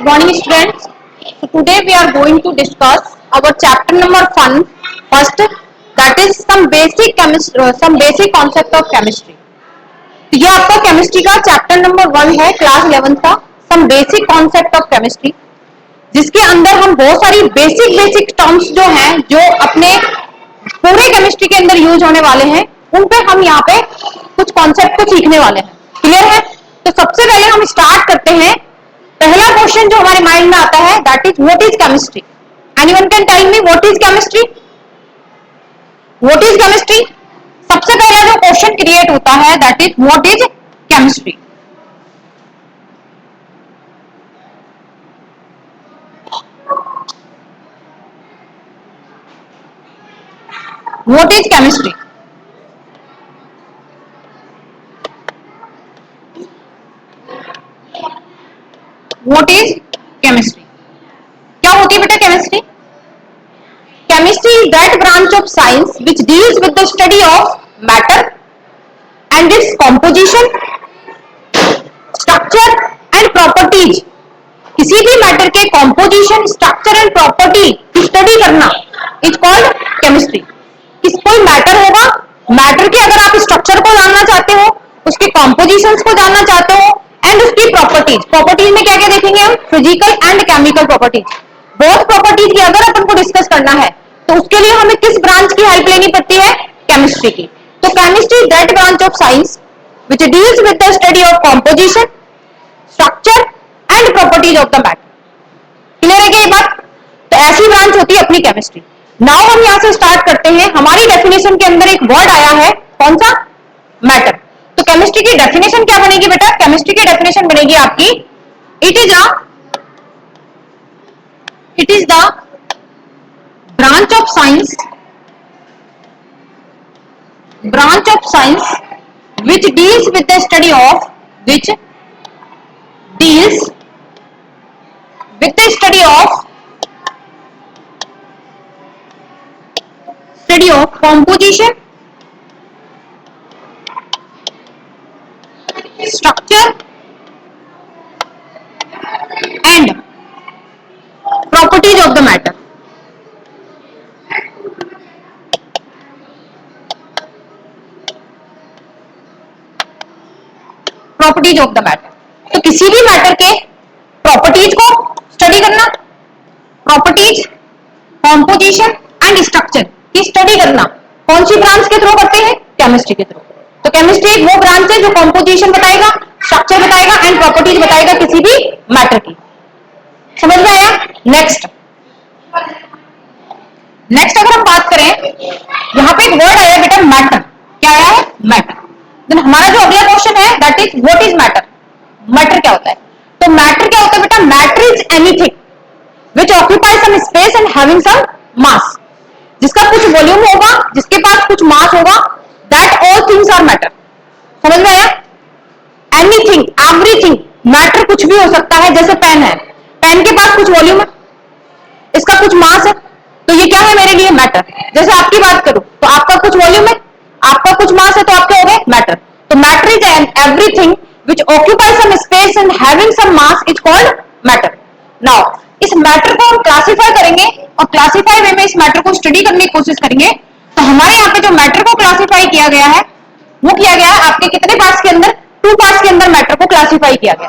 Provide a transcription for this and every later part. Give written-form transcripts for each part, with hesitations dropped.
Good morning, students. So today we are going to discuss our chapter number one. First, that is some basic chemistry, some basic concept of chemistry. तो ये आपका chemistry का chapter number 1 है, class 11 का some basic concept of chemistry, जिसके अंदर हम बहुत सारी बेसिक टर्म्स जो हैं, जो अपने पूरे केमिस्ट्री के अंदर यूज होने वाले हैं, उन पे हम यहाँ पे कुछ कॉन्सेप्ट को सीखने वाले हैं. क्लियर है? तो सबसे पहले हम स्टार्ट करते हैं. पहला क्वेश्चन जो हमारे माइंड में आता है, that is what is chemistry. Anyone can tell me what is chemistry? What is chemistry? सबसे पहला जो क्वेश्चन क्रिएट होता है, that is what is chemistry. What is chemistry? What is chemistry? क्या होती है बेटा chemistry? Chemistry is that branch of science which deals with the study of matter and its composition, structure and properties. किसी भी matter के composition, structure and property की study करना is called chemistry. कोई मैटर होगा, मैटर के अगर आप स्ट्रक्चर को जानना चाहते हो, उसके कॉम्पोजिशंस को जानना चाहते हो एंड उसकी प्रॉपर्टीज. प्रॉपर्टीज में क्या क्या देखेंगे हम? Physical and chemical properties. Both properties की अगर अपन को डिस्कस करना है तो उसके लिए हमें किस ब्रांच की हेल्प लेनी पड़ती है? केमिस्ट्री की. तो chemistry is that branch of science which deals with the study of composition, structure and properties of the matter. Clear है क्या ये बात? तो ऐसी ब्रांच होती है अपनी केमिस्ट्री. नाउ हम यहां से स्टार्ट करते हैं. हमारी डेफिनेशन के अंदर एक वर्ड आया है, कौन सा? मैटर. तो केमिस्ट्री की डेफिनेशन क्या बनेगी बेटा? केमिस्ट्री की डेफिनेशन बनेगी आपकी, it is the branch of science which deals with the study of composition, structure and properties of the matter. Properties of the matter. तो किसी भी मैटर के प्रॉपर्टीज को स्टडी करना, प्रॉपर्टीज, कॉम्पोजिशन एंड स्ट्रक्चर की study करना कौन सी branch के थ्रू करते हैं? केमिस्ट्री के थ्रू. तो केमिस्ट्री एक वो ब्रांच है जो कॉम्पोजिशन बताएगा, स्ट्रक्चर बताएगा एंड प्रॉपर्टीज बताएगा किसी भी मैटर की. समझ में आया? नेक्स्ट अगर हम बात करें, यहां पे एक वर्ड आया बेटा, मैटर. क्या आया है? मैटर. देन हमारा जो अगला क्वेश्चन है, that is what is matter. Matter क्या होता है? तो मैटर क्या होता है बेटा? Matter is anything which occupy some space and having some mass. जिसका कुछ वॉल्यूम होगा, जिसके पास कुछ मास होगा, that all things are matter. समझ में आया? Anything, everything. मैटर कुछ भी हो सकता है. जैसे पेन है, पेन के पास कुछ वॉल्यूम है, इसका कुछ मास है, तो ये क्या है मेरे लिए? मैटर. जैसे आपकी बात करूं तो आपका कुछ वॉल्यूम है, आपका कुछ मास है, तो आपके हो गए मैटर. तो matter is everything which occupy some space and having some mass is called matter. Now इस मैटर को हम क्लासिफाई करेंगे और क्लासिफाई वे में इस मैटर को स्टडी करने की कोशिश करेंगे. तो हमारे यहाँ पे जो मैटर को क्लासिफाई किया गया है, वो किया गया है आपके कितने पार्ट्स के अंदर? 2 पार्ट्स के अंदर मैटर को क्लासिफाई किया गया.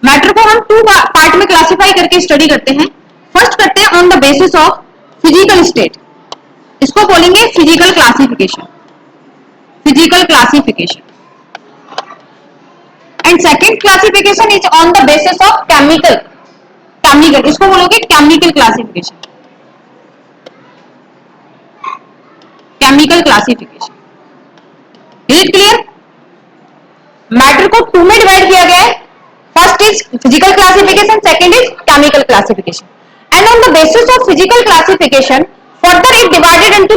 मैटर को हम 2 पार्ट में क्लासिफाई करके स्टडी करते हैं. फर्स्ट करते हैं on the basis of physical state. इसको बोलेंगे physical classification. And second classification is on the basis of chemical. इसको बोलोगे chemical classification. Is it clear? Matter को 2 में डिवाइड किया गया है. First is physical classification, second is chemical classification. And on the basis of physical classification further it divided into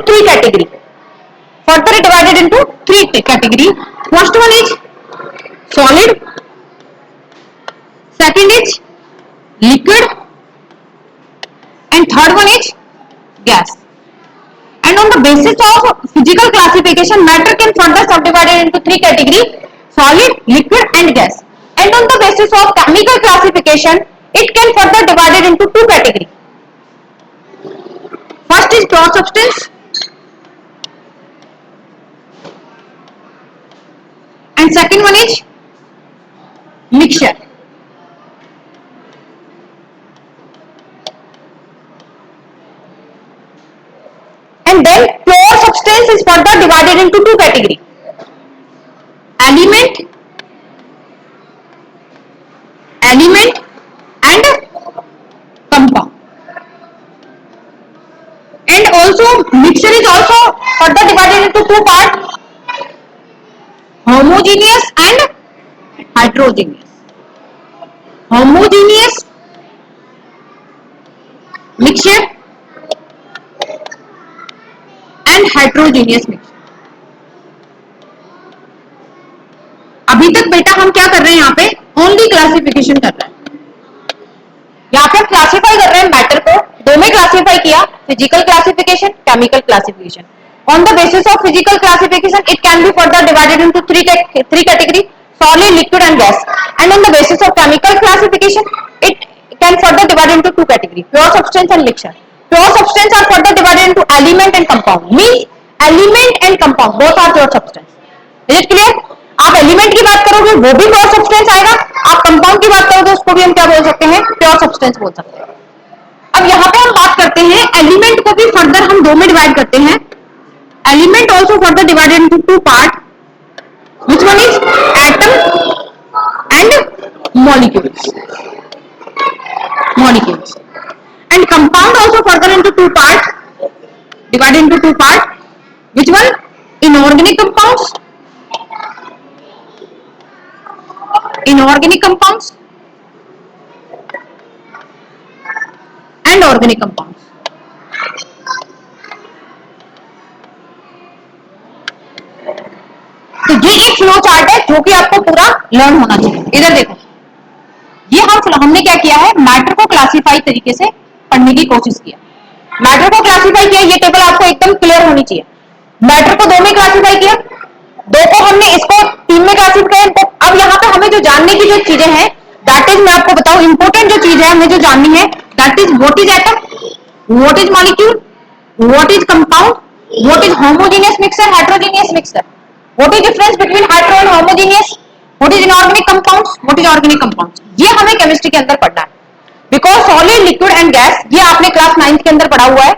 3 category. First one is solid, second is liquid and third one is gas. And on the basis of physical classification, matter can further subdivided into 3 categories: solid, liquid and gas. And on the basis of chemical classification, it can further divided into two categories. First is pure substance and second one is mixture. And then pure substance is further divided into two categories: element and compound. And also mixture is also further divided into two parts: homogeneous and heterogeneous. Homogeneous mixture and heterogeneous mixture. अभी तक बेटा हम क्या कर रहे हैं, यहाँ पे ओनली क्लासिफिकेशन कर रहे हैं. यहाँ पे हम क्लासिफाई कर रहे हैं मैटर को. दो में क्लासिफाई किया, physical classification, chemical classification. On the basis of physical classification it can be further divided into three category: solid, liquid and gas. And on the basis of chemical classification it can further divided into two category: pure substance and mixture. Pure substance are further divided into element and compound. Means element and compound both are pure substance. Is it clear? आप element की बात करोगे वो भी pure substance आएगा, आप compound की बात करोगे उसको भी हम क्या बोल सकते हैं, प्योर सब्सटेंस बोल सकते हैं. अब यहाँ पे हम बात करते हैं एलिमेंट को भी फर्दर हम दो में डिवाइड करते हैं. Element also further divided into two part, which one is atom and molecules. And compound also further into two part, divided into two part, which one inorganic compounds and organic compounds. तो ये एक flow chart है जो कि आपको पूरा learn होना चाहिए. इधर देखो, ये हमने क्या किया है, मैटर को क्लासिफाई तरीके से पढ़ने की कोशिश किया. मैटर को क्लासिफाई किया, ये टेबल आपको एकदम क्लियर होनी चाहिए. मैटर को दो में क्लासिफाई किया, दो को हमने इसको तीन में क्लासिफाई किया. अब यहाँ पे हमें जो जानने की जो चीजें हैं, दैट इज, मैं आपको बताऊं इंपॉर्टेंट जो चीज है हमें जो जाननी है, that is what is atom, what is molecule, what is compound, what is homogeneous mixture, heterogeneous mixture, what is difference between hetero and homogeneous, what is inorganic compounds, what is organic compounds. ये हमें chemistry के अंदर पढ़ना है. Because solid, liquid and gas, ये आपने class 9th के अंदर पढ़ा हुआ है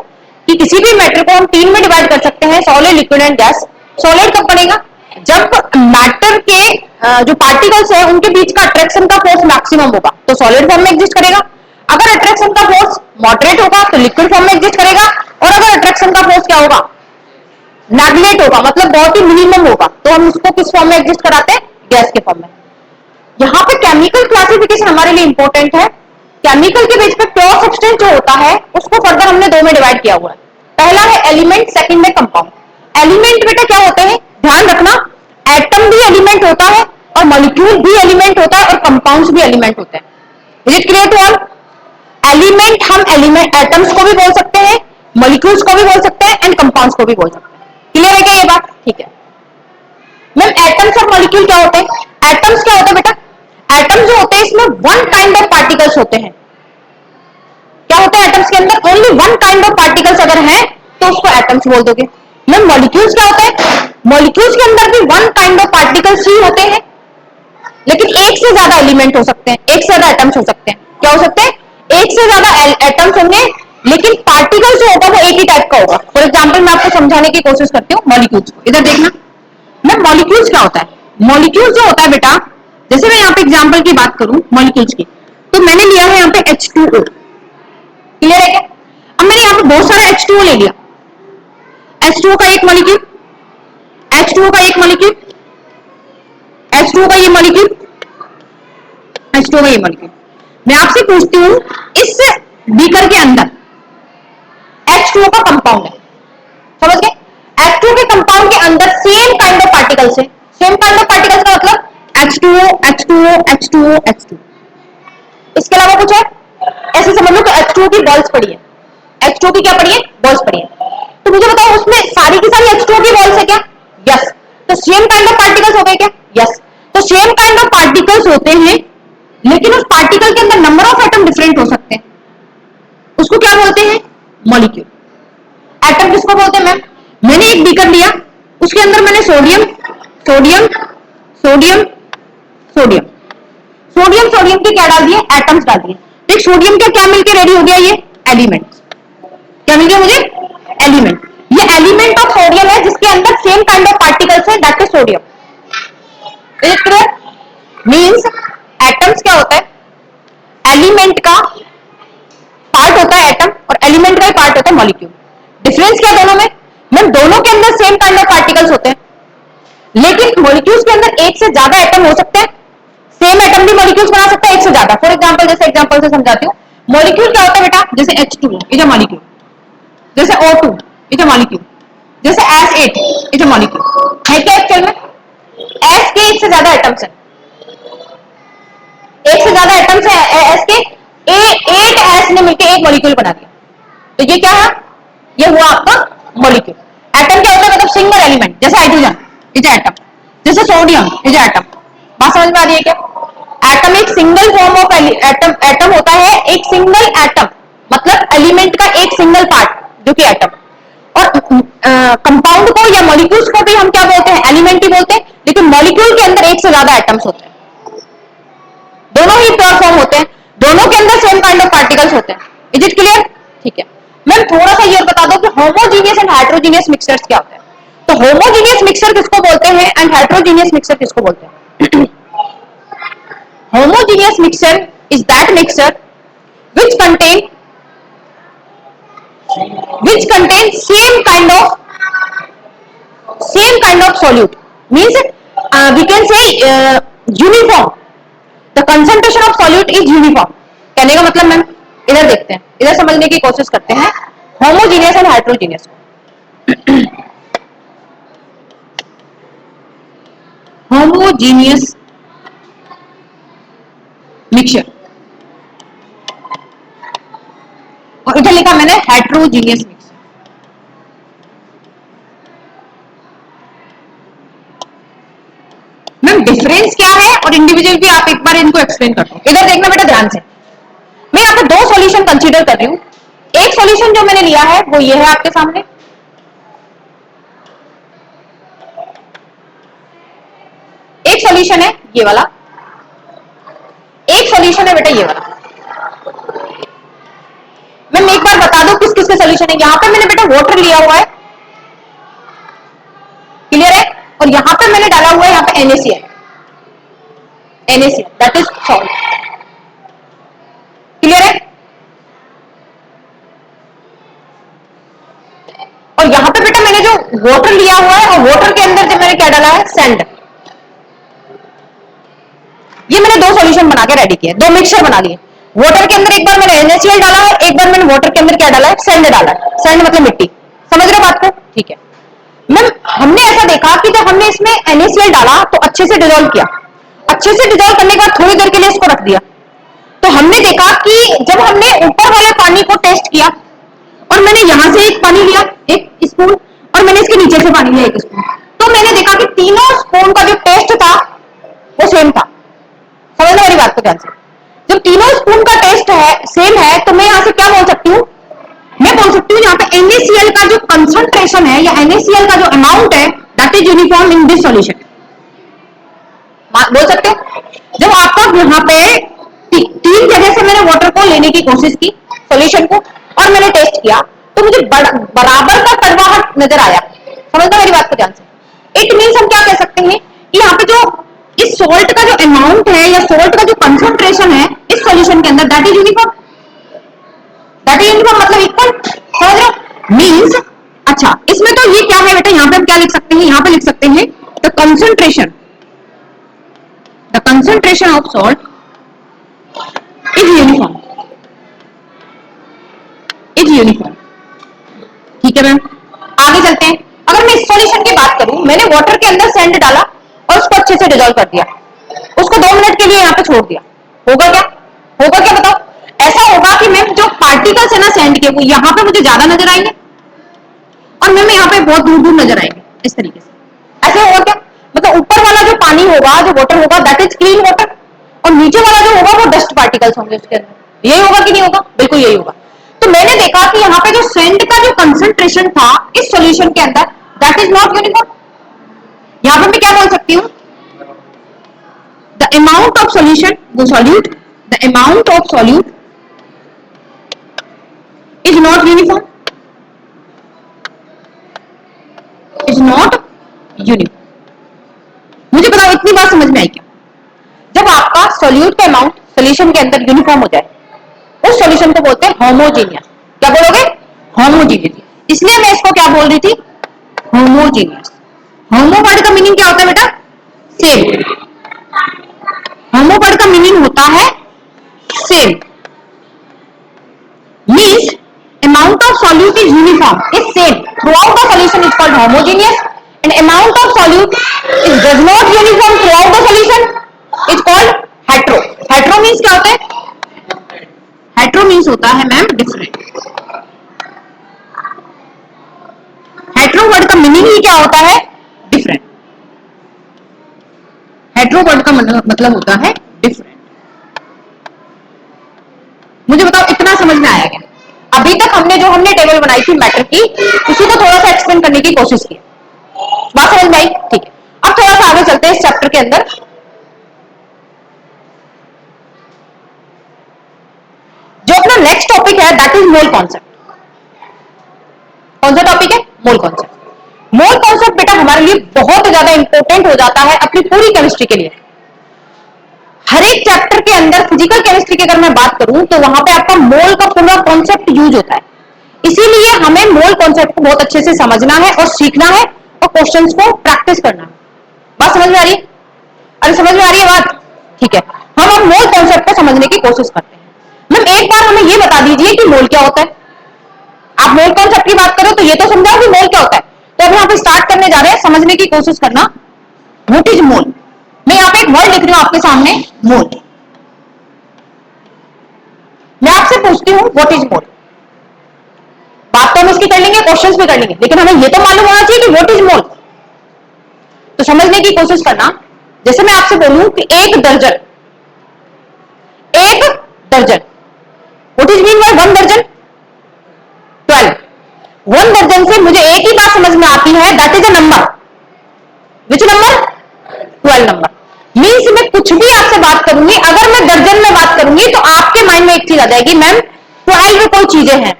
कि किसी भी मैटर को हम तीन में डिवाइड कर सकते हैं: solid, liquid and gas. Solid कब बनेगा, जब मैटर के जो पार्टिकल्स है उनके बीच का अट्रैक्शन का फोर्स मैक्सिमम होगा तो सॉलिड फॉर्म में एग्जिस्ट करेगा. अगर अट्रैक्शन का फोर्स मॉडरेट होगा तो लिक्विड फॉर्म में एग्जिस्ट करेगा. और अगर अट्रैक्शन का फोर्स क्या होगा, नेगलेट होगा, मतलब बहुत ही मिनिमम होगा, तो हम उसको किस फॉर्म में एग्जिस्ट कराते हैं, गैस के फॉर्म में. यहाँ पे केमिकल क्लासिफिकेशन हमारे लिए इंपॉर्टेंट है. केमिकल के बेस पे प्योर सब्सटेंस जो होता है उसको फर्दर हमने दो में डिवाइड किया हुआ है. पहला है एलिमेंट, सेकंड है कंपाउंड. एलिमेंट बेटा क्या होते हैं, ध्यान रखना, एटम भी एलिमेंट होता है और मॉलिक्यूल भी एलिमेंट होता है और कंपाउंड्स भी एलिमेंट होते हैं. Is it clear to all? Element हम एलिमेंट एटम्स को भी बोल सकते हैं, मॉलिक्यूल्स को भी बोल सकते हैं एंड कंपाउंड्स को भी बोल सकते हैं. क्लियर है क्या ये बात? ठीक है मैम. एटम्स और मॉलिक्यूल क्या होते हैं? एटम्स क्या होते हैं बेटा, एटम्स जो होते हैं इसमें वन काइंड ऑफ पार्टिकल्स होते हैं. क्या होता है एटम्स के अंदर, only one kind of particles अगर है तो उसको एटम्स बोल दोगे. मैम मॉलिक्यूल्स क्या होते हैं, मॉलिक्यूल्स के अंदर भी वन काइंड ऑफ पार्टिकल्स ही होते हैं, लेकिन एक से ज्यादा एलिमेंट हो सकते हैं, एक से ज्यादा एटम्स हो सकते हैं. क्या हो सकते हैं, एक से ज्यादा एटम्स होंगे, लेकिन पार्टिकल जो होगा वो एक ही टाइप का होगा. फॉर एग्जांपल मैं आपको समझाने की कोशिश करती हूँ मॉलिक्यूल्स को. इधर देखना, मैम मॉलिक्यूल्स क्या होता है, मॉलिक्यूल्स जो होता है बेटा, जैसे मैं यहाँ पे एग्जांपल की बात करूं मॉलिक्यूल्स की, तो मैंने लिया है यहाँ पे H2O. क्लियर है क्या? अब मैंने यहाँ पे बहुत सारा H2O ले लिया. H2O का एक मॉलिक्यूल, H2O का एक मॉलिक्यूल, H2O का ये मॉलिक्यूल, H2O का ये मॉलिक्यूल. मैं आपसे पूछती हूँ इस बीकर के अंदर H2O का कंपाउंड है, समझ गए? H2O के कंपाउंड के अंदर सेम काइंड ऑफ पार्टिकल्स है. सेम काइंड ऑफ पार्टिकल्स का मतलब H2O, H2O, H2O, H2O. इसके अलावा कुछ है? ऐसे समझ लो कि H2O की बॉल्स पड़ी है. H2O की क्या पड़ी है? बॉल्स पड़ी है. तो मुझे बताओ उसमें सारी की सारी H2O की बॉल्स है क्या? यस. तो सेम काइंड ऑफ पार्टिकल्स हो गए क्या? यस. तो सेम काइंड ऑफ पार्टिकल्स होते हैं लेकिन उस पार्टिकल के अंदर नंबर ऑफ एटम डिफरेंट हो सकते हैं, उसको क्या बोलते हैं? मॉलिक्यूल। एटम किसको बोलते हैं मैम? मैंने एक बीकर लिया, उसके अंदर मैंने sodium sodium sodium sodium sodium sodium के क्या डाल दिए? एटम्स डाल दिए। तो सोडियम का क्या मिलकर रेडी हो गया? ये एलिमेंट। क्या मिल गया मुझे? एलिमेंट। ये एलिमेंट ऑफ सोडियम है जिसके अंदर सेम काइंड ऑफ पार्टिकल्स है, that is sodium. Is it clear? Means atoms क्या होता है? एलिमेंट का पार्ट होता है एटम, और एलिमेंट का ही पार्ट होता है मॉलिक्यूल। डिफरेंस क्या दोनों में? मैम दोनों के अंदर सेम काइंड ऑफ पार्टिकल्स होते हैं, लेकिन मॉलिक्यूल्स के अंदर एक से ज्यादा एटम हो सकते हैं। सेम एटम भी मॉलिक्यूल्स बना सकता है एक से ज्यादा। फॉर एग्जांपल, जैसे एग्जांपल से समझाती हूँ। मॉलिक्यूल क्या होता है बेटा? जैसे H2 इज अ मॉलिक्यूल, जैसे O2 इज अ मॉलिक्यूल, जैसे S8 इज अ मॉलिक्यूल। है क्या एक्चुअल में? S के एक से ज्यादा एटम्स हैं, एक से ज्यादा एटम्स है S के, 8 S ने मिलकर एक मॉलिक्यूल बना दिया। तो ये क्या है? ये हुआ आपका मॉलिक्यूल। एटम क्या होता है? मतलब सिंगल एलिमेंट, जैसे हाइड्रोजन इज एटम, जैसे सोडियम इज एटम। बात समझ में आ रही है क्या? एटम एक single form of atom, atom होता है एक सिंगल एटम, मतलब एलिमेंट का एक सिंगल पार्ट जो कि एटम। और कंपाउंड को या मॉलिक्यूल्स को भी हम क्या बोलते हैं? एलिमेंट ही बोलते हैं, लेकिन मॉलिक्यूल के अंदर एक से ज्यादा एटम्स होते हैं, दोनों ही प्योर फॉर्म होते हैं, दोनों के अंदर सेम काइंड ऑफ पार्टिकल्स होते हैं। Is it clear? ठीक है मैम, थोड़ा सा ये बता दो कि होमोजीनियस एंड हेटेरोजीनियस मिक्सचर्स क्या होते हैं। तो होमोजीनियस मिक्सचर किसको बोलते हैं एंड हेटेरोजीनियस मिक्सचर किसको बोलते हैं? Homogeneous mixture is that mixture which contain same kind of solute, means we can say uniform, the concentration of solute is uniform। कहने का मतलब मैम, इधर देखते हैं, इधर समझने की कोशिश करते हैं homogeneous and heterogeneous. Homogeneous mixture और इधर लिखा मैंने हेटेरोजीनियस मिक्सचर। मैम डिफरेंस क्या है और इंडिविजुअल भी आप एक बार इनको एक्सप्लेन कर दो। इधर देखना बेटा ध्यान से, मैं यहाँ पे दो सॉल्यूशन कंसीडर कर रही हूँ। एक सॉल्यूशन जो मैंने लिया है वो ये है आपके सामने, एक सॉल्यूशन है ये वाला, एक सॉल्यूशन है बेटा ये वाला। मैम एक बार बता दो किस किस के सॉल्यूशन है। यहाँ पे मैंने बेटा वाटर लिया हुआ है, क्लियर है, और यहाँ पे मैंने डाला हुआ है यहाँ पे NaCl, NaCl that is salt, clear है। और यहाँ पे बेटा मैंने जो वाटर लिया हुआ है और वाटर के अंदर जो मैंने क्या डाला है? सैंड। ये मैंने दो सॉल्यूशन बना के रेडी किया, दो मिक्सचर बना लिए। वाटर के अंदर एक बार मैंने NaCl डाला है, एक बार मैंने वाटर के अंदर क्या डाला है? सैंड डाला है। सैंड मतलब मिट्टी, समझ रहे हो बात को? ठीक है मैम, हमने ऐसा देखा कि जब हमने इसमें NaCl डाला तो अच्छे से डिजोल्व किया, अच्छे से डिजोल्व करने के बाद थोड़ी देर के लिए इसको रख दिया, तो हमने देखा कि जब हमने ऊपर वाले पानी को टेस्ट किया, और मैंने यहां से एक पानी लिया एक स्पून, और मैंने इसके नीचे से पानी लिया एक स्पून, तो मैंने देखा कि तीनों स्पून का जो टेस्ट था वो सेम था। समझ मेरी बात को ध्यान से, जब तीनों स्पून का टेस्ट है सेम है, तो मैं यहां से क्या बोल सकती हूँ? मैं बोल सकती हूँ यहाँ पे NaCl का जो कंसंट्रेशन है या NaCl का जो अमाउंट है that is uniform in this solution. बोल सकते हो? जब आपका यहाँ पे तीन जगह से मैंने वाटर को लेने की कोशिश की सॉल्यूशन को, और मैंने टेस्ट किया, तो मुझे बराबर का कड़वाहट नजर आया। समझना मेरी बात को ध्यान से। इट मीन्स हम क्या कह सकते हैं कि यहाँ पे जो इस सॉल्ट का जो अमाउंट है या सॉल्ट का जो कंसंट्रेशन है इस सॉल्यूशन के अंदर that is uniform, that is uniform मतलब इक्वल। समझ रहे हो? मीन्स अच्छा, इसमें तो ये क्या है बेटा, यहाँ पे हम क्या लिख सकते हैं? यहाँ पे लिख सकते हैं the concentration of salt is uniform, is uniform। ठीक है मैम, आगे चलते हैं। अगर मैं इस सॉल्यूशन की बात करूं, मैंने वाटर के अंदर सैंड डाला और उसको अच्छे से डिजोल्व कर दिया, उसको 2 मिनट के लिए यहाँ पे छोड़ दिया, होगा क्या? होगा क्या बताओ? ऐसा होगा कि मैम जो पार्टिकल्स है ना सैंड के, वो यहाँ पे मुझे ज्यादा नजर आएंगे और मैम यहाँ पे बहुत दूर दूर नजर आएंगे, इस तरीके से। ऐसे होगा क्या? मतलब ऊपर वाला जो पानी होगा, जो वाटर होगा दैट इज क्लीन वाटर, और नीचे वाला जो होगा वो डस्ट पार्टिकल्स होंगे उसके अंदर। यही होगा कि नहीं होगा? बिल्कुल यही होगा। तो मैंने देखा कि यहाँ पे जो सेंड का जो कंसंट्रेशन था इस सॉल्यूशन के अंदर, दैट इज नॉट यूनिफॉर्म। यहां पे मैं क्या बोल सकती हूँ? द अमाउंट ऑफ सॉल्यूशन, वो solute, the amount of solute is not uniform, is not uniform. मुझे बताओ इतनी बात समझ में आई क्या? जब आपका सॉल्यूट का अमाउंट सॉल्यूशन के अंदर यूनिफॉर्म हो जाए उस सॉल्यूशन को बोलते हैं होमोजीनियस। क्या बोलोगे? होमोजीनियस। इसलिए मैं इसको क्या बोल रही थी? होमोजीनियस। होमो वर्ड का मीनिंग क्या होता है बेटा? सेम। होमो वर्ड का मीनिंग होता है same, means amount of solute is uniform, is same throughout the solution, is called homogeneous, and amount of solute is does not uniform throughout the solution, is called hetero. hetero means क्या होता है? hetero means होता है ma'am different. hetero word का meaning ही क्या होता है? Different. hetero word का मतलब होता है डिफरेंट। मुझे बताओ इतना समझ में आया क्या? अभी तक हमने टेबल बनाई थी मैटर की, उसी को थोड़ा सा एक्सप्लेन करने की कोशिश की। बात समझ में आई? ठीक है। अब थोड़ा सा आगे चलते हैं इस चैप्टर के अंदर। जो अपना नेक्स्ट टॉपिक है दैट इज मोल कॉन्सेप्ट। कौन सा टॉपिक है? Mole concept. मोल कॉन्सेप्ट बेटा हमारे लिए बहुत ज्यादा इंपॉर्टेंट हो जाता है अपनी पूरी केमिस्ट्री के लिए। हर एक चैप्टर के अंदर फिजिकल केमिस्ट्री की अगर मैं बात करूं तो वहां पे आपका मोल का पूरा कॉन्सेप्ट यूज होता है। इसीलिए हमें मोल कॉन्सेप्ट को बहुत अच्छे से समझना है और सीखना है और क्वेश्चंस को प्रैक्टिस करना है। बात समझ में आ रही है? अरे समझ में आ रही है बात? ठीक है। हम अब मोल कॉन्सेप्ट को समझने की कोशिश करते हैं। मैम एक बार हमें ये बता दीजिए कि मोल क्या होता है। आप मोल कॉन्सेप्ट की बात करो तो ये तो समझाओ कि मोल क्या होता है। तो अब यहाँ पे स्टार्ट करने जा रहे हैं, समझने की कोशिश करना। What is mole? मैं यहाँ पे एक वर्ड लिख रही हूं आपके सामने, मोल। मैं आपसे पूछती हूँ व्हाट इज मोल। बात तो हम इसकी कर लेंगे, क्वेश्चंस भी कर लेंगे, लेकिन हमें ये तो मालूम होना चाहिए कि व्हाट इज मोल। तो समझने की कोशिश करना। जैसे मैं आपसे बोलूं कि एक दर्जन, एक दर्जन, what is mean by one दर्जन? 12। वन दर्जन से मुझे एक ही बात समझ में आती है, that is a number. Which number? 12 number. Means मैं कुछ भी आपसे बात करूंगी, अगर मैं दर्जन में बात करूंगी तो आपके माइंड में एक चीज आ जाएगी, मैम 12 कोई चीजें हैं।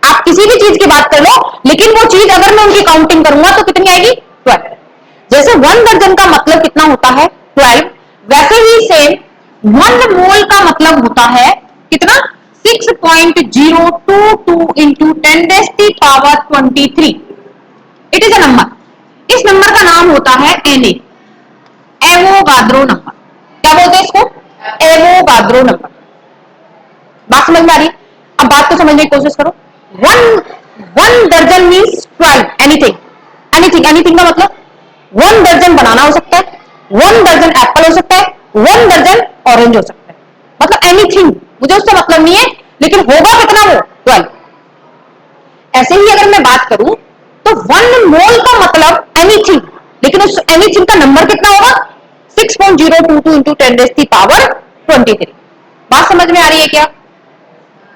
आप किसी भी चीज की बात कर लो, लेकिन वो चीज अगर मैं उनकी काउंटिंग करूंगा तो कितनी आएगी? 12। जैसे वन दर्जन का मतलब कितना होता है? 12। वैसे ही सेम वन मोल का मतलब होता है कितना? 6.022 into 10⁻23। It is a number. इस नंबर का नाम होता है Na, एवोगाद्रो नंबर। क्या बोलते हैं इसको? Avogadro number. बात समझ में आ रही है? अब बात को समझने की कोशिश करो। वन वन दर्जन मीन्स 12। एनीथिंग, एनीथिंग, एनीथिंग का मतलब वन दर्जन बनाना हो सकता है, वन दर्जन एप्पल हो सकता है, वन दर्जन ऑरेंज हो सकता है। मतलब एनीथिंग, मुझे उससे मतलब नहीं है, लेकिन होगा कितना? वो 12। ऐसे ही अगर मैं बात करूं तो वन मोल का मतलब एनीथिंग, लेकिन उस एनीथिंग का नंबर कितना होगा? 6.022 इंटू 10⁻23। बात समझ में आ रही है क्या?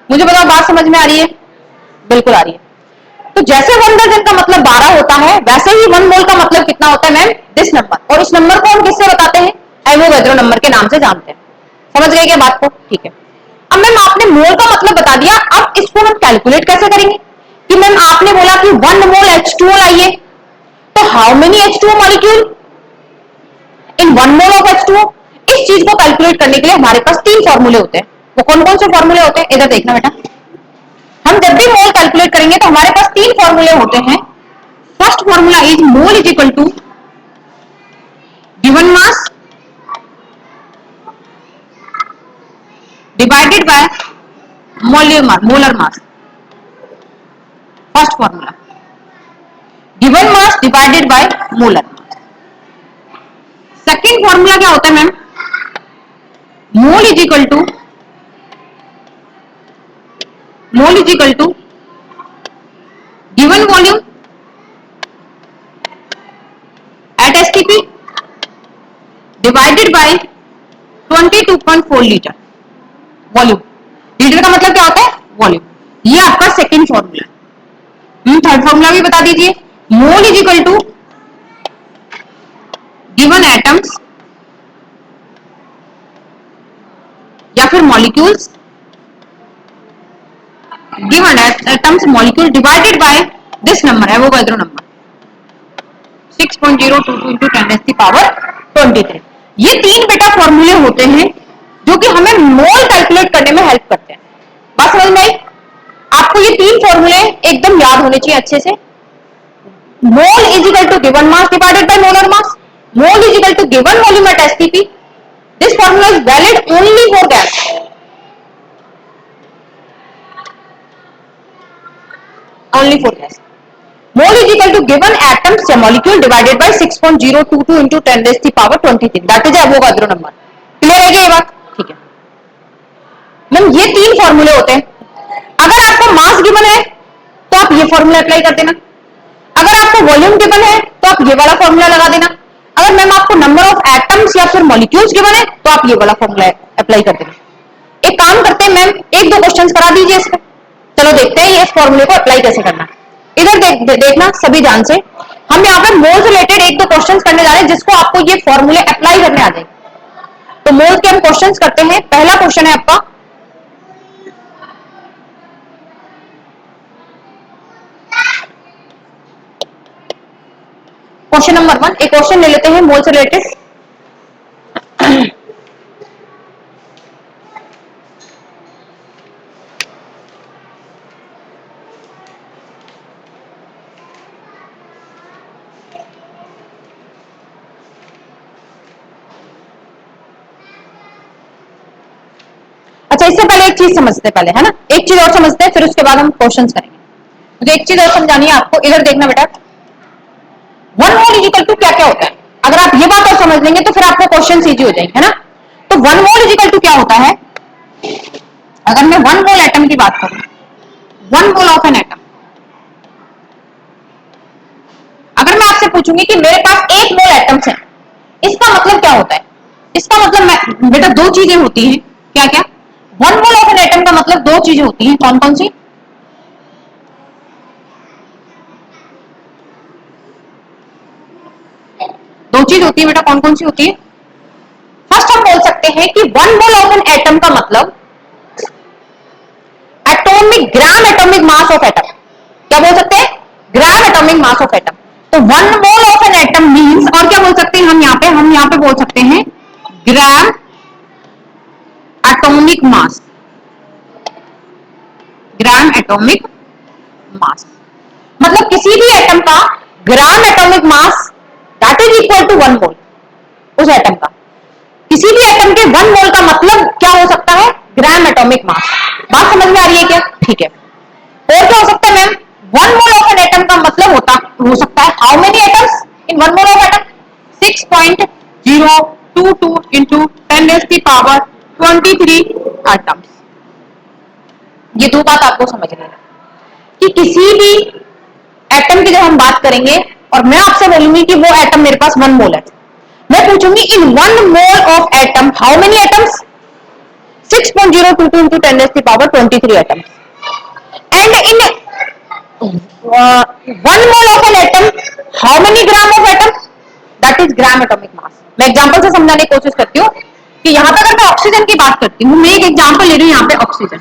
मुझे बताओ बात समझ में आ रही है? बिल्कुल आ रही है। तो जैसे वन दर्जन का मतलब 12 होता है, वैसे ही वन मोल का मतलब कितना होता है मैम? This number. और इस नंबर को हम किससे बताते हैं? एवोगाद्रो नंबर के नाम से जानते हैं। समझ गए क्या बात को? ठीक है। अब मैम आपने मोल का मतलब बता दिया, अब इसको हम कैलकुलेट कैसे करेंगे? कि मैम आपने बोला कि वन मोल H2O लाइए, तो how many H2O molecule in one mole of H2O? इस चीज को कैलकुलेट करने के लिए हमारे पास 3 फॉर्मूले होते हैं। वो कौन कौन से फॉर्मूले होते हैं? इधर देखना बेटा। हम जब भी मोल कैलकुलेट करेंगे तो हमारे पास 3 फॉर्मूले होते हैं। First formula is mole is equal to given mass divided by molar mass. First formula given mass divided by molar mass. Second formula क्या होता है ma'am? Mole is equal to given volume at STP divided by 22.4 litre volume. Litre का मतलब क्या होता है? Volume. ये आपका सेकेंड फॉर्मूला है। थर्ड फॉर्मूला भी बता दीजिए। Mole is equal to given atoms या फिर molecules, given atoms molecule divided by this number, Avogadro number 6.022 into 10⁻23। ये तीन बेटा फॉर्मूले होते हैं जो कि हमें मोल कैलकुलेट करने में हेल्प करते हैं। बात समझ में आई? आपको ये तीन फॉर्मूले एकदम याद होने चाहिए अच्छे से। Mole is equal to given mass divided by molar mass, mole is equal to given volume at STP. This formula is valid only for gas, only for gas. Mole is equal to given atoms या molecule divided by 6.022 into 10⁻23. That is Avogadro number. Clear है ये बात? ठीक है ma'am, ये तीन फॉर्मूले होते हैं। अगर आपको मास गिवन है तो आप ये फॉर्मूला अप्लाई कर देना, अगर आपको वॉल्यूम गिवन है तो आप ये वाला फॉर्मूला लगा देना, अगर मैम आपको नंबर ऑफ एटम्स या फिर मॉलिक्यूल्स गिवन है तो आप ये वाला फॉर्मूला अप्लाई कर देना। एक काम करते हैं मैम, एक दो क्वेश्चंस करा दीजिए इसमें। चलो देखते हैं ये इस फॉर्मूले को अप्लाई कैसे करना। इधर देखना सभी ध्यान से, हम यहाँ पे मोल से रिलेटेड एक दो क्वेश्चंस करने जा रहे हैं जिसको आपको ये फॉर्मूले अप्लाई करने आ जाए। तो मोल के हम क्वेश्चंस करते हैं। पहला क्वेश्चन है आपका, क्वेश्चन नंबर 1। एक क्वेश्चन ले लेते हैं मोल से रिलेटेड। अच्छा, इससे पहले एक चीज समझते पहले, है ना, एक चीज और समझते हैं, फिर उसके बाद हम क्वेश्चंस करेंगे। मुझे एक चीज और समझानी है आपको। इधर देखना बेटा, one mole is equal to क्या क्या होता है। अगर आप ये बात और समझ लेंगे तो फिर आपको क्वेश्चन इजी हो जाएंगे, है ना। तो one mole is equal to क्या होता है? अगर मैं वन मोल एटम की बात करूं, one mole of an atom, अगर मैं आपसे पूछूंगी कि मेरे पास एक मोल एटम्स है, इसका मतलब क्या होता है? इसका मतलब बेटा दो चीजें होती हैं। क्या क्या? One mole of an atom का मतलब दो चीजें होती हैं। कौन कौन सी? दो चीज होती है बेटा, कौन कौन सी होती है? फर्स्ट हम बोल सकते हैं कि one mole of an atom का मतलब atomic, gram atomic mass of atom. क्या बोल सकते हैं? Gram atomic mass of atom. तो one mole of an atom means, और क्या बोल सकते हैं हम यहाँ पे बोल सकते हैं ग्राम एटॉमिक मास, ग्राम एटॉमिक मास। मतलब किसी भी एटम का gram atomic mass that is equal to one mole, उस एटम का। किसी भी एटम के वन मोल का मतलब क्या हो सकता है? ग्राम एटॉमिक मास। बात समझ में आ रही है क्या? ठीक है। और क्या हो सकता है ma'am? One mole of an atom का मतलब हो सकता है how many atoms in one mole of atom? 6.022 into 10⁻23 atoms. ये दो बात आपको समझनी है कि किसी भी एटम की जब हम बात करेंगे और मैं आपसे बोलूंगी कि वो एटम मेरे पास वन मोल है, मैं पूछूंगी in one mole of atom how many atoms? 6.022 into 10⁻23 atoms. And in one mole of an atom how many gram of atom? That is gram atomic मास। मैं एग्जांपल से समझाने की कोशिश करती हूँ कि यहां पर अगर मैं ऑक्सीजन की बात करती हूँ, मैं एक एग्जांपल ले रही हूँ यहाँ पे ऑक्सीजन।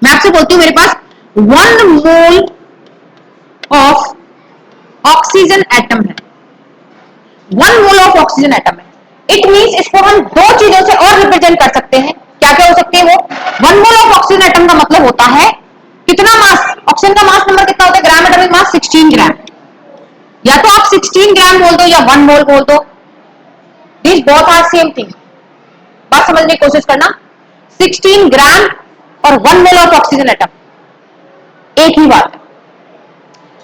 मैं आपसे बोलती हूँ मेरे पास one mole of oxygen atom है, one mole of oxygen atom है। इट मींस इसको हम दो चीजों से और रिप्रेजेंट कर सकते हैं। क्या क्या हो सकते हैं वो? One mole of oxygen atom का मतलब होता है कितना मास? ऑक्सीजन का मास नंबर कितना होता है? ग्राम एटॉमिक मास 16 ग्राम। या तो आप 16 ग्राम बोल दो या वन मोल बोल दो, this both are same thing. बात समझने की कोशिश करना, 16 ग्राम और one mole of oxygen atom एक ही बात है।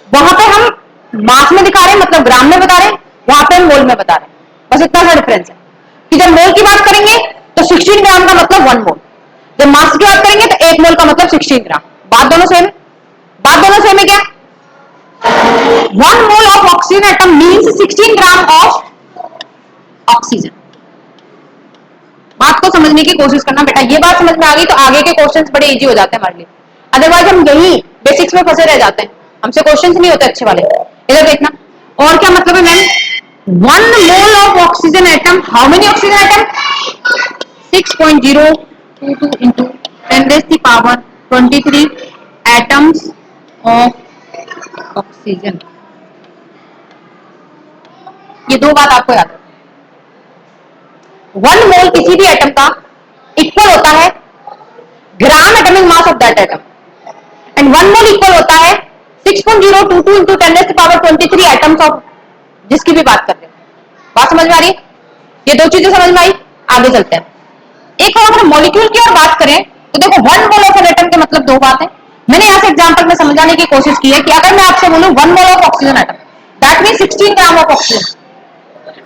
वहां पे हम मास में दिखा रहे हैं, मतलब ग्राम में बता रहे हैं, वहां पे हम मोल में बता रहे हैं। बस इतना सा डिफरेंस है कि जब मोल की बात करेंगे तो 16 ग्राम का मतलब वन मोल, जब मास की बात करेंगे तो एक मोल का मतलब 16 ग्राम। बात दोनों सेम है? बात दोनों सेम है क्या? One mole of oxygen atom means 16 gram of oxygen. बात को समझने की कोशिश करना बेटा, ये बात समझ में आ गई तो आगे के क्वेश्चंस बड़े इजी हो जाते हैं हमारे लिए, अदरवाइज हम यही बेसिक्स में फंसे रह जाते हैं, हमसे क्वेश्चंस नहीं होते अच्छे वाले। इधर देखना, और क्या मतलब है ma'am, 1 mole of oxygen atom, how many oxygen atom, 6.022 into 10 raised to power 23 atoms of oxygen. ये दो बात आपको याद है, 1 मोल किसी भी एटम का इक्वल होता है ग्राम atomic mass of that atom, and 1 mole equal होता है 6.022 into 10 raised to power 23 atoms of जिसकी भी बात करते हैं। बात समझ में आ रही है, ये दो चीजें समझ में आई, आगे चलते हैं। एक और अगर मॉलिक्यूल की और बात करें तो देखो 1 मोल ऑफ एन एटम के मतलब दो बात है। मैंने यहां से एग्जांपल में समझाने की कोशिश की है कि अगर मैं आपसे बोलूं 1 मोल of oxygen atom, that means 16 gram of oxygen,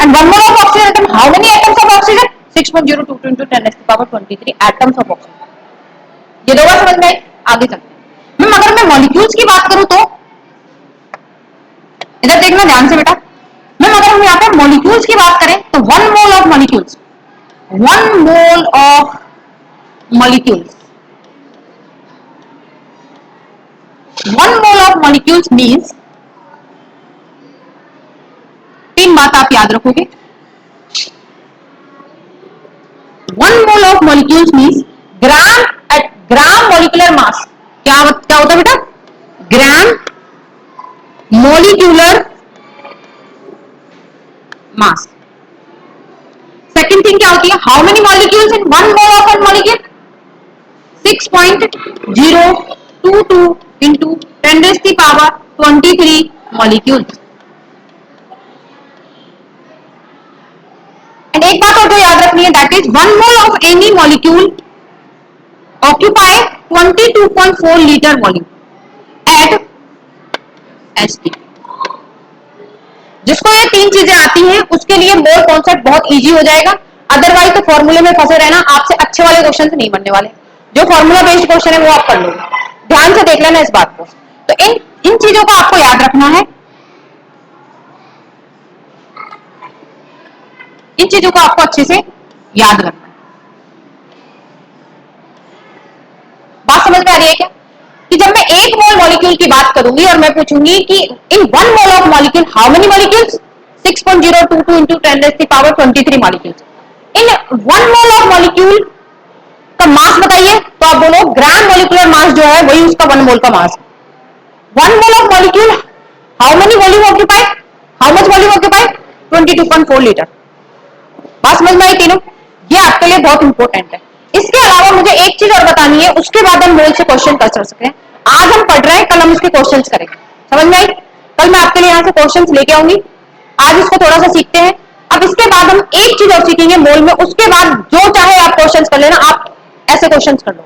and 1 mole of oxygen atom, how many atoms of oxygen, 6.022 into 10 raised to power 23 atoms of oxygen. ये दो बात समझ में आई, आगे चलते हैं। मैम अगर मैं मॉलिक्यूल्स की बात करूं तो इधर देखना ध्यान से बेटा, मैम अगर हम यहाँ पे मॉलिक्यूल्स की बात करें तो 1 mole of molecules, 1 mole of molecules, 1 mole of molecules means, तीन बात आप याद रखोगे, 1 mole of molecules means gram molecular mass, क्या होता है बेटा, gram molecular mass. Second thing क्या होती है, how many molecules in 1 mole of one molecule, 6.022 into 10 raised to power 23 molecules। And एक बात और जो याद रखनी है, that is 1 mole of any molecule occupy 22.4 litre volume at ST. जिसको ये तीन चीजें आती हैं उसके लिए मोल कॉन्सेप्ट बहुत इजी हो जाएगा, अदरवाइज तो फॉर्मूले में फंसे रहना, आपसे अच्छे वाले क्वेश्चन नहीं बनने वाले, जो फॉर्मूला बेस्ड क्वेश्चन है वो आप कर लोगे। ध्यान से देख लेना इस बात को, तो इन चीजों को आपको याद रखना है, इन चीजों को आपको अच्छे से याद रखना है। बात समझ में आ रही है क्या, कि जब मैं 1 मोल मॉलिक्यूल की बात करूंगी और मैं पूछूंगी कि इन 1 mole of molecule how many molecules, 6.022 into 10 raised to power 23 molecules. In 1 mole of molecule का मास बताइए, तो आप बोलो ग्राम मोलिकुलर मास जो है वही उसका 1 मोल का मास है। 1 mole of molecule how many volume occupy, how much volume occupy, 22.4 litre. बात समझ में आई तीनों, ये आपके लिए बहुत इंपॉर्टेंट है। इसके अलावा मुझे एक चीज और बतानी है, उसके बाद हम मोल से क्वेश्चन कर सकते हैं। आज हम पढ़ रहे हैं, कल हम इसके क्वेश्चंस करेंगे, समझ में आई, कल मैं आपके लिए यहाँ से क्वेश्चंस लेके आऊंगी, आज इसको थोड़ा सा सीखते हैं। अब इसके बाद हम एक चीज और सीखेंगे मोल में, उसके बाद जो चाहे आप क्वेश्चंस कर लेना, आप ऐसे क्वेश्चंस कर लो,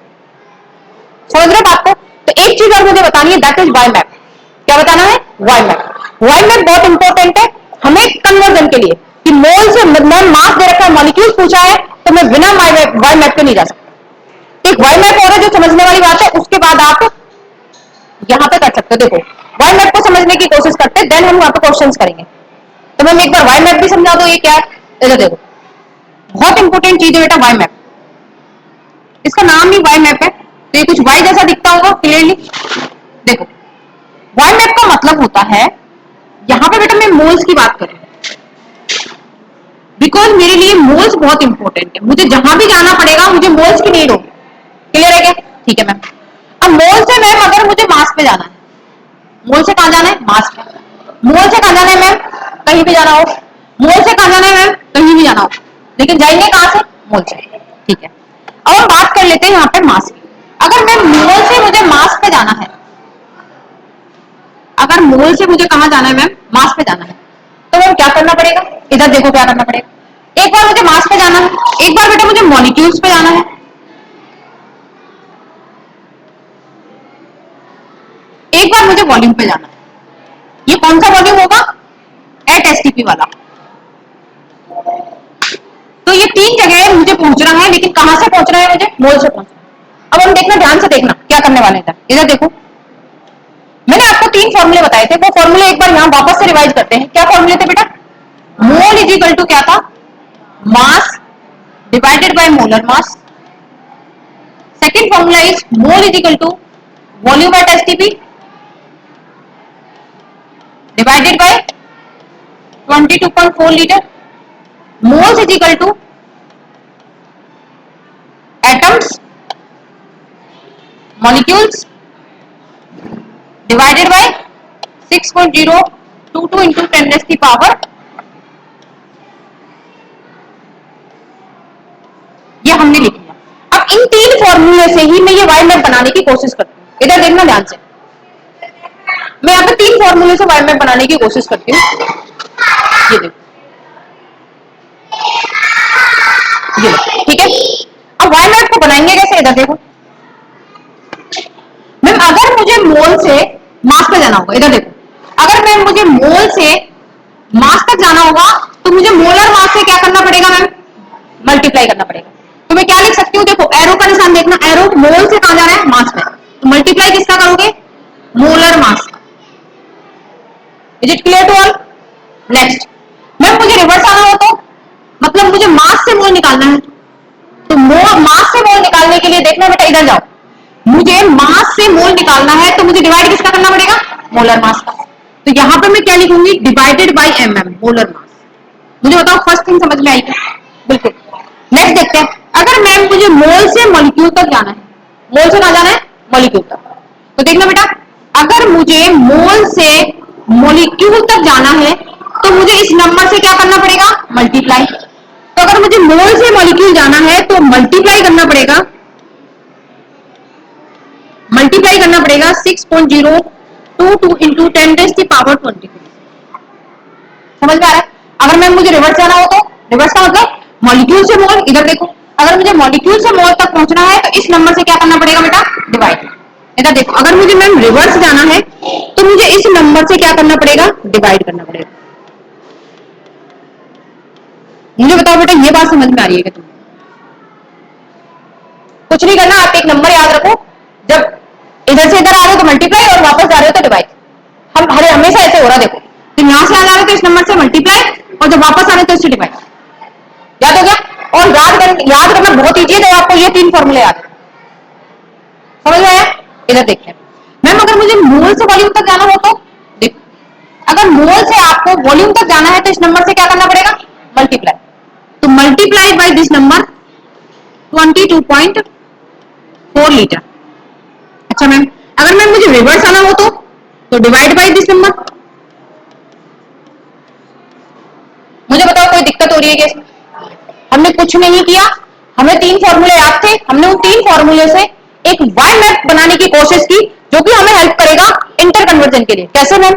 समझ रहे बात को। तो एक चीज और मुझे बतानी है, दैट इज वाई मैप। क्या बताना है, वाई मैप। वाई मैप बहुत इंपॉर्टेंट है हमें कन्वर्जन के लिए, कि मोल से मैं मास दे रखा है, मॉलिक्यूल्स पूछा है, तो मैं बिना वाई मैप पे नहीं जा सकता। एक वाई मैप और है जो समझने वाली बात है, उसके बाद आप यहां पे कर सकते हो। देखो वाई मैप को समझने की कोशिश करते हैं, देन हम वहां पे क्वेश्चंस करेंगे। तो मैं एक बार वाई मैप भी समझा दो, ये क्या है, इधर देखो, बहुत इंपॉर्टेंट चीज है बेटा वाई मैप। इसका नाम ही वाई मैप है, तो ये कुछ वाई जैसा दिखता होगा क्लियरली। देखो वाई मैप का मतलब होता है, यहां पे बेटा मैं मोल्स की बात करूं, बिकॉज मेरे लिए मोल्स बहुत इंपॉर्टेंट है, मुझे जहां भी जाना पड़ेगा मुझे मोल्स की नीड होगी। क्लियर है क्या, ठीक है मैम। अब मोल से मैम अगर मुझे मास पे जाना है, मोल से कहां जाना है, मास पे। मोल से कहां जाना है मैम, कहीं भी जाना हो। मोल से कहां जाना है मैम, कहीं भी जाना हो, लेकिन जाएंगे कहां से, मोल से, ठीक है। अब हम बात कर लेते हैं यहाँ पे मास की। अगर मैं मोल से मुझे मास पे जाना है, अगर मोल से मुझे कहां जाना है मैम, मास पे जाना है, तो मैम क्या करना पड़ेगा, इधर देखो क्या करना पड़ेगा। एक बार मुझे मास पे जाना है, एक बार बेटा मुझे मॉलिक्यूल्स पे जाना है, एक बार मुझे वॉल्यूम पे जाना है। ये कौन सा वॉल्यूम होगा, एट एसटीपी वाला। तो ये तीन जगह मुझे पहुंचना है, लेकिन कहां से पहुंचना है मुझे, मोल से पहुंचना है। अब हम देखना, ध्यान से देखना क्या करने वाले हैं। इधर देखो मैंने आपको तीन फॉर्मूले बताए थे, वो फॉर्मूले एक बार यहां वापस से रिवाइज करते हैं। क्या फॉर्मूले थे बेटा, मोल इज इक्वल टू क्या था, मास divided by molar mass. Second formula is mole is equal to volume at STP divided by 22.4 liter. Moles is equal to atoms, molecules divided by 6.022 into 10 raised to power. ये हमने लिख लिया। अब इन तीन फॉर्मूले से ही मैं ये वाई मैप बनाने की कोशिश करती हूँ। इधर देखना ध्यान से, मैं यहाँ पे तीन फॉर्मूले से वाई मैप बनाने की कोशिश करती हूँ। ये देखो, ये देखो, ठीक है। अब वाई मैप को बनाएंगे कैसे, इधर देखो मैम, अगर मुझे मोल से मास पे जाना होगा, इधर देखो, अगर मैम मुझे मोल से मास तक जाना होगा तो मुझे मोलर मास से क्या करना पड़ेगा मैम, मल्टीप्लाई करना पड़ेगा। तो मैं क्या लिख सकती हूँ, देखो एरो का निशान देखना, एरो मोल से कहां जा रहा है, मास में, तो मल्टीप्लाई किसका करोगे, molar mass. Is it clear to all? Next ma'am मुझे रिवर्स आना हो तो, मतलब मुझे मास से मोल निकालना है, तो मास से मोल निकालने के लिए देखना बेटा, इधर जाओ, मुझे मास से मोल निकालना है तो मुझे डिवाइड किसका करना पड़ेगा, मोलर मास का। तो यहां पे मैं क्या लिखूंगी, divided by MM, molar mass. मुझे बताओ फर्स्ट थिंग समझ में आई क्या? बिल्कुल। नेक्स्ट देखते हैं, अगर मैम मुझे मोल से मॉलिक्यूल तक जाना है, मोल से कहां जाना है, मॉलिक्यूल तक, तो देखना बेटा, अगर मुझे मोल से मॉलिक्यूल तक जाना है तो मुझे इस नंबर से क्या करना पड़ेगा, मल्टीप्लाई। तो अगर मुझे मोल से मॉलिक्यूल जाना है तो मल्टीप्लाई करना पड़ेगा, मल्टीप्लाई करना पड़ेगा 6.022 इंटू 10 रेज़ की पावर 23। समझ में आ रहा है? अगर मैं मुझे रिवर्स जाना हो तो, रिवर्स का मतलब मॉलिक्यूल से मोल, इधर देखो, अगर मुझे मॉलिक्यूल से मोल तक पहुंचना है तो इस नंबर से क्या करना पड़ेगा बेटा, डिवाइड। इधर देखो, अगर मुझे मैम रिवर्स जाना है तो मुझे इस नंबर से क्या करना पड़ेगा, डिवाइड करना पड़ेगा। मुझे बताओ बेटा, ये बात समझ में आ रही है कि तुम्हें? कुछ नहीं करना, आप एक नंबर याद रखो, जब इधर से इधर आ रहे हो तो मल्टीप्लाई और वापस जा रहे हो तो डिवाइड। हम हमेशा ऐसे हो रहा, देखो, तो यहां से आ रहे हो तो इस नंबर से मल्टीप्लाई और जब वापस आ रहे हो तो इससे डिवाइड। याद हो गया? और याद करना बहुत ईजी है, तो आपको ये तीन फॉर्मूले याद है। समझ में आया? इधर देखिए मैम, अगर मुझे मोल से वॉल्यूम तक जाना हो तो देखो, अगर मोल से आपको वॉल्यूम तक जाना है तो इस नंबर से क्या करना पड़ेगा, मल्टीप्लाई। तो multiply by this number 22.4 litre. अच्छा मैम, अगर मैम मुझे रिवर्स आना हो तो डिवाइड बाय दिस नंबर। मुझे बताओ कोई दिक्कत हो रही है क्या? हमने कुछ नहीं किया, हमें तीन फॉर्मूले याद थे, हमने उन तीन फॉर्मूले से एक वाई मैप बनाने की कोशिश की जो कि हमें हेल्प करेगा इंटर कन्वर्जन के लिए। कैसे मैम?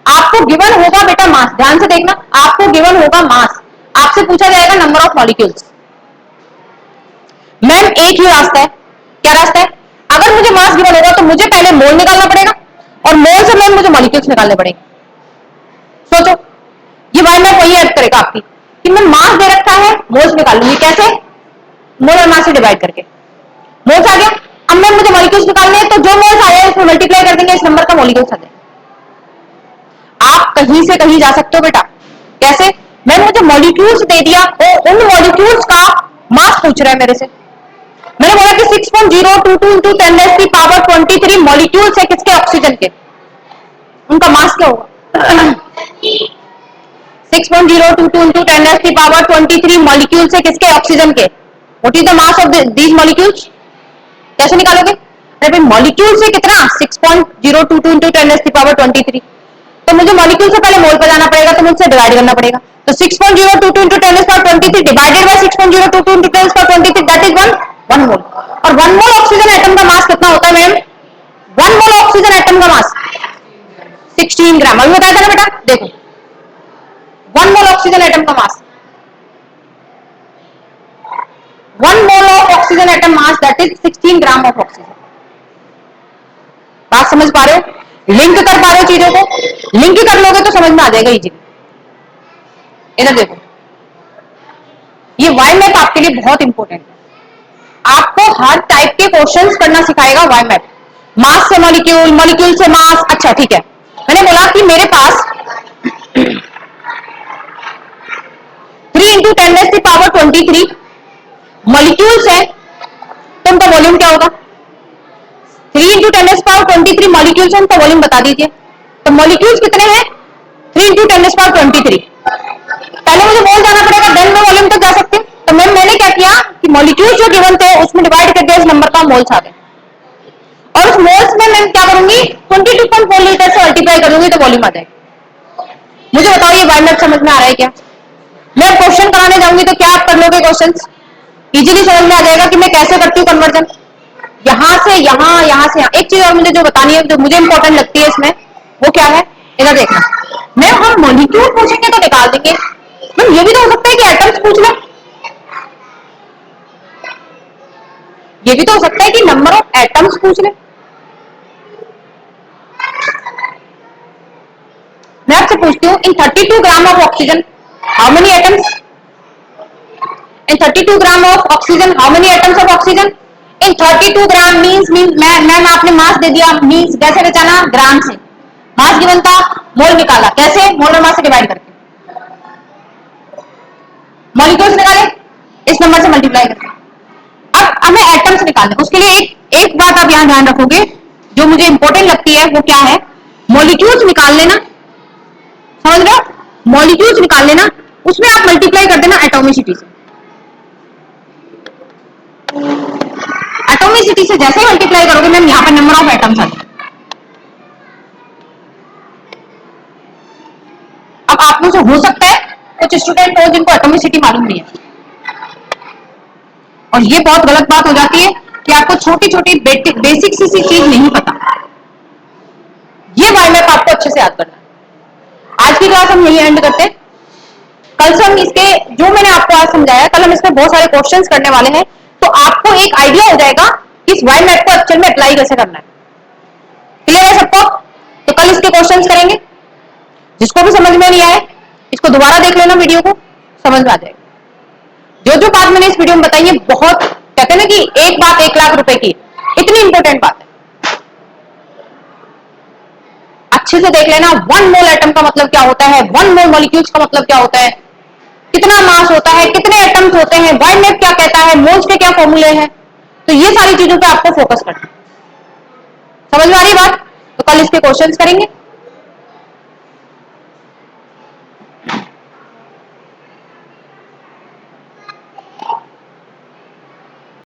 आपको गिवन होगा बेटा मास, ध्यान से देखना, आपको गिवन होगा मास, आपसे पूछा जाएगा नंबर ऑफ मॉलिक्यूल्स। मैम एक ही रास्ता है, क्या रास्ता है? अगर मुझे मास गिवन होगा तो मुझे पहले मोल निकालना पड़ेगा और मोल से मैम मुझे मॉलिक्यूल्स निकालने पड़ेंगे। सोचो, ये वाई मैप वही हेल्प करेगा आपकी कि मैं मास दे रखा है, मोल्स निकाल लूंगी, कैसे? मोल और मास से डिवाइड करके। मोल्स आ गया, अब मैं मुझे मॉलिक्यूल्स निकालने हैं, तो जो मोल्स आए उसमें मल्टीप्लाई कर देंगे, इस नंबर का मॉलिक्यूल्स आ जाए। आप कहीं से कहीं जा सकते हो बेटा, कैसे? मैं मुझे मॉलिक्यूल्स दे दिया, तो उन मॉलिक्यूल्स का मास पूछ रहा है मेरे से। मैंने बोला कि 6.022 इंटू 10 रेज़ की पावर 23 मॉलिक्यूल्स है किसके, ऑक्सीजन के, उनका मास क्या होगा? 6.022 इंटू 10 रेज़ की पावर 23 मॉलिक्यूल्स है किसके, ऑक्सीजन के। What is the mass of these molecules? कैसे निकालोगे? अरे भाई मॉलिक्यूल से कितना, 6.022 इंटू 10 रेज़ की पावर 23, तो मुझे मॉलिक्यूल से पहले मोल पर जाना पड़ेगा, तो मुझसे डिवाइड करना पड़ेगा। तो 6.022 इंटू 10 रेज़ की power 23 divided by 6.022 into 10 raise की पावर 23, दैट इज 1 मोल। और 1 मोल ऑक्सीजन एटम का मास कितना होता है मैम? 1 मोल ऑक्सीजन एटम का मास 16 ग्राम। अभी बताया था ना बेटा, देखो 1 मोल ऑक्सीजन एटम का मास, 1 मोल of oxygen atom mass that is 16 gram of oxygen. बात समझ पा रहे हो? लिंक कर पा रहे हो चीजों को? लिंक कर लोगे तो समझ में आ जाएगा इजी। इधर देखो, ये वाई मैप आपके लिए बहुत इंपॉर्टेंट है, आपको हर टाइप के क्वेश्चंस करना सिखाएगा वाई मैप। मास से मॉलिक्यूल, मॉलिक्यूल से मास। अच्छा ठीक है, मैंने बोला कि मेरे पास 3 इंटू 10 रेज़ की पावर 23 मॉलिक्यूल्स है तो उनका वॉल्यूम क्या होगा? 3 इंटू 10⁻23 मॉलिक्यूल्स हैं, तो वॉल्यूम बता दीजिए। तो मॉलिक्यूल्स कितने हैं? 3 इंटू 10⁻23। पहले मुझे मोल जाना पड़ेगा, देन मैं वॉल्यूम तक जा सकती हूँ। तो मैंने क्या किया कि मॉलिक्यूल्स जो गिवन थे उसमें डिवाइड कर दिया, इस नंबर का मोल्स आ गए, और उस मोल्स में मैं क्या करूंगी 22.4 लीटर से मल्टीप्लाई कर दूंगी तो वॉल्यूम आ जाएगी। मुझे बताओ ये वाइंड समझ में आ रहा है क्या? मैं क्वेश्चन कराने जाऊंगी तो क्या आप कर लोगे? क्वेश्चन इजीली समझ में आ जाएगा कि मैं कैसे करती हूँ कन्वर्जन, यहां से यहां, यहां से यहां। एक चीज और मुझे जो बतानी है, जो मुझे इंपॉर्टेंट लगती है इसमें, वो क्या है? इधर देखना। मैम हम मॉलिक्यूल पूछेंगे तो निकाल देंगे, मैम ये भी तो हो सकता है कि एटम्स पूछ ले, ये भी तो हो सकता है कि नंबर ऑफ एटम्स पूछ ले। मैं आपसे पूछती हूँ, इन 32 gram of oxygen how many atoms? In 32 gram of oxygen how many atoms of oxygen? In 32 gram means ma'am आपने मास दे दिया, मीन्स कैसे पहचाना? ग्राम से। मास गिवन था, मोल निकाला, कैसे? मोलर मास से डिवाइड करके। मॉलिक्यूल्स निकाले, इस नंबर से मल्टीप्लाई करके। अब हमें एटम्स निकालने, उसके लिए एक बात आप यहां ध्यान रखोगे जो मुझे इंपॉर्टेंट लगती है, वो क्या है? मॉलिक्यूल्स निकाल लेना, समझ रहे हो? मॉलिक्यूल्स निकाल लेना, उसमें आप मल्टीप्लाई कर देना एटोमिसिटी से। एटोमिसिटी से जैसे ही मल्टीप्लाई करोगे मैम यहां पर नंबर ऑफ एटम्स आ जाए। अब आप में से हो सकता है कुछ स्टूडेंट हो जिनको एटोमिसिटी मालूम नहीं है, और ये बहुत गलत बात हो जाती है कि आपको छोटी छोटी बेसिक सी चीज नहीं पता। ये बायोमैप आपको अच्छे से याद करना है। आज की क्लास हम यही एंड करते हैं। कल से हम इसके, जो मैंने आपको आज समझाया, कल हम इसमें बहुत सारे क्वेश्चंस करने वाले हैं, तो आपको एक आइडिया हो जाएगा कि इस बायोमैप को एक्चुअल में अप्लाई कैसे करना है। क्लियर है सबको? तो कल इसके क्वेश्चंस करेंगे। जिसको भी समझ में नहीं आए इसको दोबारा देख लेना, वीडियो को समझ में आ जाएगा। जो जो बात मैंने इस वीडियो में बताई है, बहुत कहते हैं ना कि एक बात 1 लाख रुपए की, इतनी इंपॉर्टेंट बात है, अच्छे से देख लेना। 1 मोल एटम का मतलब क्या होता है, 1 मोल मॉलिक्यूल्स का मतलब क्या होता है, कितना मास होता है, कितने एटम्स होते हैं, बायोमैप क्या कहता है, मोल्स के क्या फॉर्मूले हैं, तो ये सारी चीजों पे आपको फोकस करना। समझ में आ रही बात? तो कल इसके क्वेश्चंस करेंगे।